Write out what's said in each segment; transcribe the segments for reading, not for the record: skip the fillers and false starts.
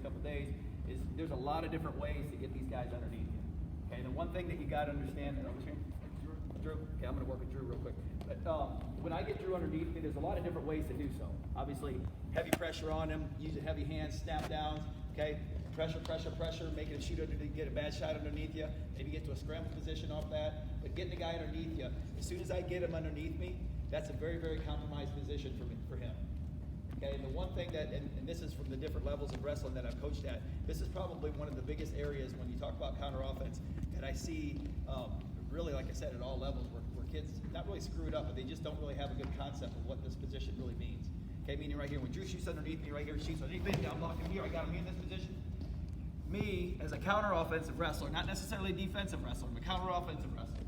couple days, is there's a lot of different ways to get these guys underneath you. Okay, the one thing that you got to understand, Drew, okay, I'm going to work with Drew real quick. But when I get Drew underneath me, there's a lot of different ways to do so. Obviously, heavy pressure on him, using heavy hands, snap downs, okay? Pressure, making him shoot underneath, get a bad shot underneath you, maybe get to a scramble position off that. But getting the guy underneath you, as soon as I get him underneath me, that's a very, very compromised position for him. Okay, and the one thing that, and this is from the different levels of wrestling that I've coached at, this is probably one of the biggest areas when you talk about counter offense that I see, really, like I said, at all levels where kids not really screw it up, but they just don't really have a good concept of what this position really means. Okay, meaning right here, when Drew shoots underneath me, right here, shoots underneath me, I'm blocking here, I got him in this position. Me, as a counter offensive wrestler, not necessarily a defensive wrestler, I'm a counter offensive wrestler.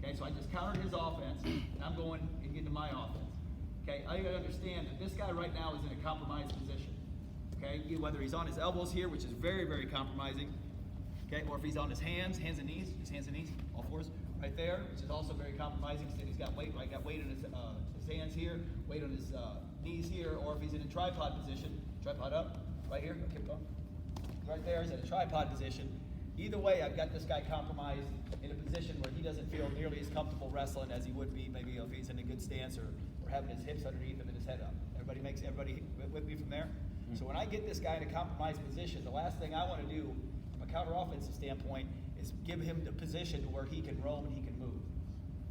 Okay, so I just countered his offense, and I'm going and getting my offense. Okay, I gotta understand that this guy right now is in a compromised position. Okay, whether he's on his elbows here, which is very, very compromising. Okay, or if he's on his hands and knees, all fours, right there, which is also very compromising. So he's got weight, right? Got weight on his hands here, weight on his knees here, or if he's in a tripod position, tripod up, right here, keep going. Right there, he's in a tripod position. Either way, I've got this guy compromised in a position where he doesn't feel nearly as comfortable wrestling as he would be maybe if he's in a good stance or having his hips underneath him and his head up. Everybody with me from there? Mm-hmm. So when I get this guy in a compromised position, the last thing I want to do from a counter offensive standpoint is give him the position to where he can roam and he can move.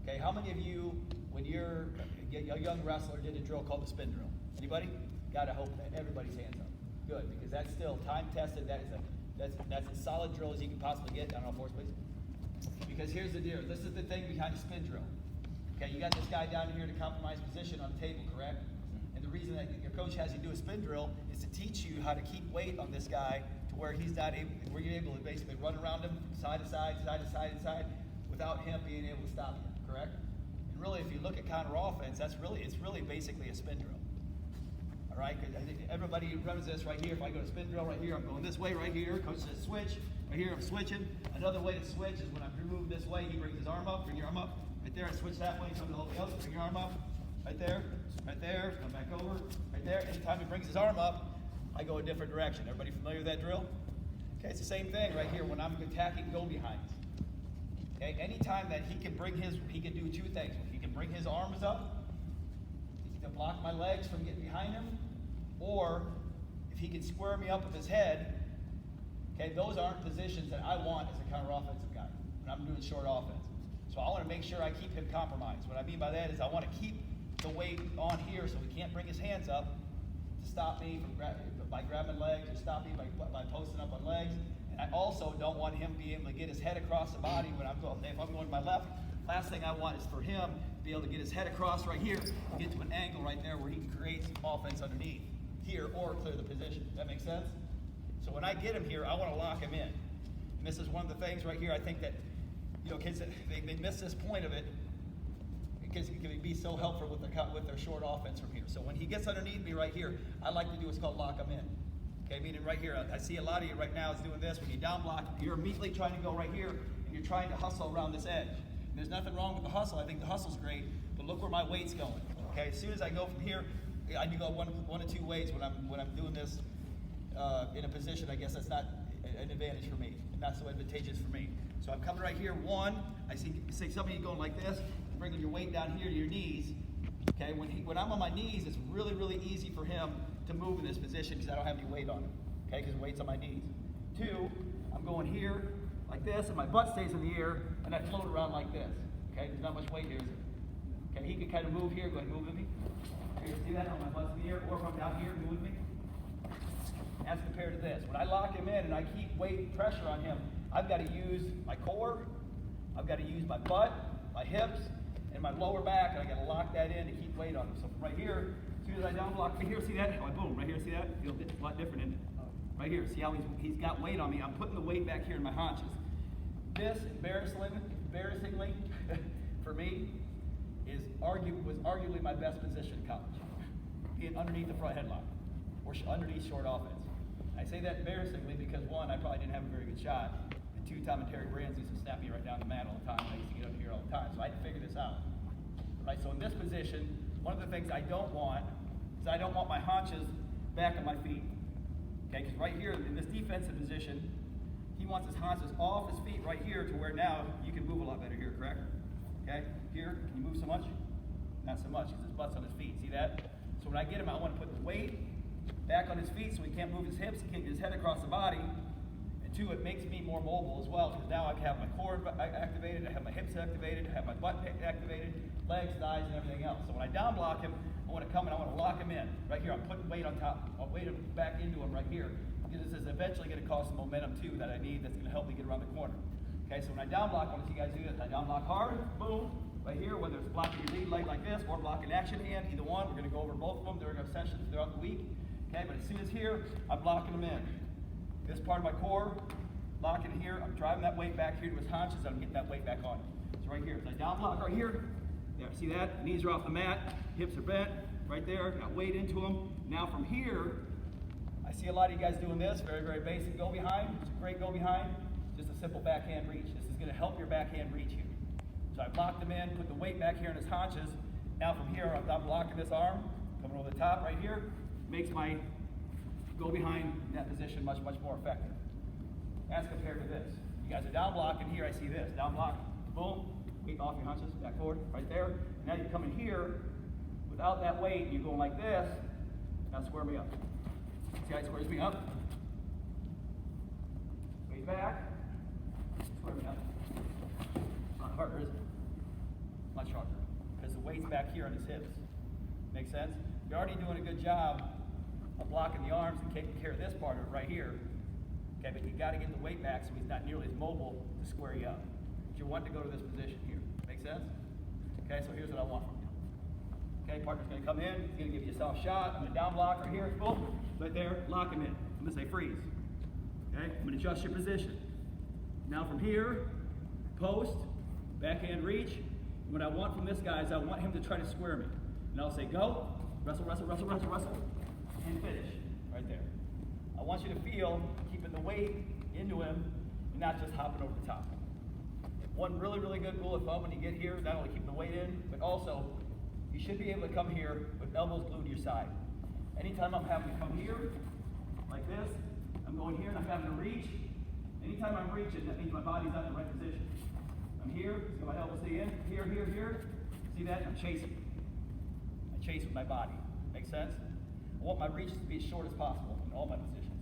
Okay, how many of you, when you're a young wrestler, did a drill called the spin drill? Anybody? Gotta hope that everybody's hands up. Good, because that's still time tested. That's as solid drill as you can possibly get. Down on all fours, please. Because here's the deal. This is the thing behind the spin drill. Okay, you got this guy down here in a compromised position on the table, correct? And the reason that your coach has you do a spin drill is to teach you how to keep weight on this guy to where he's not able, where you're able to basically run around him side to side, without him being able to stop you, correct? And really, if you look at counter offense, it's really basically a spin drill. All right, because I think everybody runs this right here. If I go to spin drill right here, I'm going this way right here. Coach says switch. Right here, I'm switching. Another way to switch is when I'm moving this way, he brings his arm up, bring your arm up. Right there, I switch that way, come to the whole other, bring your arm up. Right there, come back over. Right there, anytime he brings his arm up, I go a different direction. Everybody familiar with that drill? Okay, it's the same thing right here when I'm attacking go behinds. Okay, anytime that he can do two things. He can bring his arms up to block my legs from getting behind him, or if he can square me up with his head. Okay, those aren't positions that I want as a counter offensive guy when I'm doing short offense. So I want to make sure I keep him compromised. What I mean by that is I want to keep the weight on here so he can't bring his hands up to stop me by grabbing legs or stop me by posting up on legs. And I also don't want him being able to get his head across the body when I'm going. If I'm going to my left, last thing I want is for him to be able to get his head across right here and get to an angle right there where he can create some offense underneath here or clear the position. Does that make sense? So when I get him here, I want to lock him in. And this is one of the things right here I think that, kids, they miss this point of it because it can be so helpful with their short offense from here. So when he gets underneath me right here, I like to do what's called lock him in. Okay, meaning right here, I see a lot of you right now is doing this. When you down block, you're immediately trying to go right here, and you're trying to hustle around this edge. And there's nothing wrong with the hustle. I think the hustle's great, but look where my weight's going. Okay, as soon as I go from here, I do go one of two ways when I'm doing this in a position. I guess that's not an advantage for me, not so advantageous for me. So I'm coming right here. One, I see some of you going like this, bringing your weight down here to your knees. Okay, when I'm on my knees, it's really, really easy for him to move in this position because I don't have any weight on him. Okay, because the weight's on my knees. Two, I'm going here like this, and my butt stays in the air, and I float around like this. Okay, there's not much weight here, is there? Okay, he can kind of move here. Go ahead and move with me. Here, see that? On my butt's in the air, or if I'm down here, move with me. As compared to this, when I lock him in and I keep weight and pressure on him, I've got to use my core, I've got to use my butt, my hips, and my lower back, and I got to lock that in to keep weight on him. So from right here, as soon as I down block, right here, see that? Oh, boom, right here, see that? Feels a lot different, isn't it? Right here, see how he's got weight on me? I'm putting the weight back here in my haunches. This, embarrassingly, for me, was arguably my best position in college, being underneath the front headlock, or underneath short offense. I say that embarrassingly because one, I probably didn't have a very good shot, and two, Tom and Terry Brands used to snap me right down the mat all the time. I used to get under here all the time, so I had to figure this out. Right, so in this position, one of the things I don't want is I don't want my haunches back on my feet. Okay, because right here in this defensive position, he wants his haunches off his feet right here to where now you can move a lot better here, correct? Okay, here, can you move so much? Not so much, because his butt's on his feet, see that? So when I get him, I want to put the weight back on his feet so he can't move his hips, he can't get his head across the body. And two, it makes me more mobile as well, because now I have my core activated, I have my hips activated, I have my butt activated, legs, thighs, and everything else. So when I down block him, I want to come and I want to lock him in. Right here, I'm putting weight on top, I'll weight him back into him right here. Because this is eventually going to cause some momentum too that I need that's going to help me get around the corner. Okay, so when I down block, I want to see you guys do this. I down block hard, boom, right here, whether it's blocking your lead leg like this or blocking action hand, either one. We're going to go over both of them during our sessions throughout the week. Okay, but as soon as here, I'm blocking them in. This part of my core, locking here, I'm driving that weight back here to his haunches, I'm getting that weight back on. So right here, so I down block right here. There, see that? Knees are off the mat, hips are bent, right there, got weight into them. Now from here, I see a lot of you guys doing this, very, very basic go behind. It's a great go behind, just a simple backhand reach. This is going to help your backhand reach here. So I blocked him in, put the weight back here in his haunches. Now from here, I'm blocking this arm, coming over the top right here, makes my go behind in that position much, much more effective. As compared to this. You guys are down blocking here, I see this. Down block, boom, weight off your haunches, back forward, right there. Now you come in here, without that weight, you're going like this, now square me up. See how it squares me up? Weight back, square me up. Not harder, is it? Much harder. Because the weight's back here on his hips. Make sense? You're already doing a good job of blocking the arms and taking care of this part of it right here. Okay, but you got to get the weight back so he's not nearly as mobile to square you up. But you want to go to this position here. Make sense? Okay, so here's what I want from you. Okay, partner's going to come in. He's going to give you a soft shot. I'm going to down block right here. Boom. Right there. Lock him in. I'm going to say freeze. Okay, I'm going to adjust your position. Now from here, post, backhand reach. What I want from this guy is I want him to try to square me. And I'll say go, wrestle, wrestle, wrestle, wrestle, wrestle, and finish. Right there. I want you to feel keeping the weight into him and not just hopping over the top. One really, really good rule of thumb when you get here, not only keep the weight in, but also you should be able to come here with elbows glued to your side. Anytime I'm having to come here, like this, I'm going here and I'm having to reach. Anytime I'm reaching, that means my body's not in the right position. I'm here, so my elbows stay in, here, here, here. See that? I'm chasing. I chase with my body. Make sense? I want my reach to be as short as possible in all my positions.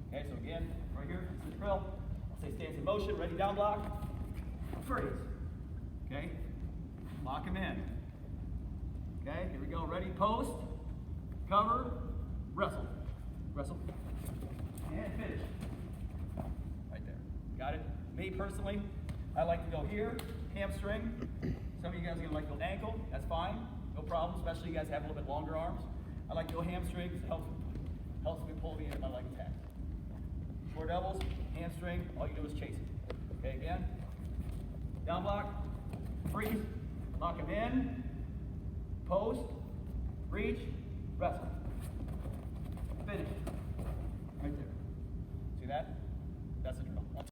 Okay, so again, right here, this is the drill. I'll say stance in motion, ready, down block, freeze. Okay, lock him in. Okay, here we go, ready, post, cover, wrestle, wrestle, and finish. Right there, got it? Me personally, I like to go here, hamstring. Some of you guys are gonna like to go ankle, that's fine, no problem, especially you guys have a little bit longer arms. I like to go hamstring because it helps me pull me into my leg attack. Short elbows, hamstring, all you do is chase it. Okay, again. Down block, freeze, lock him in, post, reach, wrestle. Finish.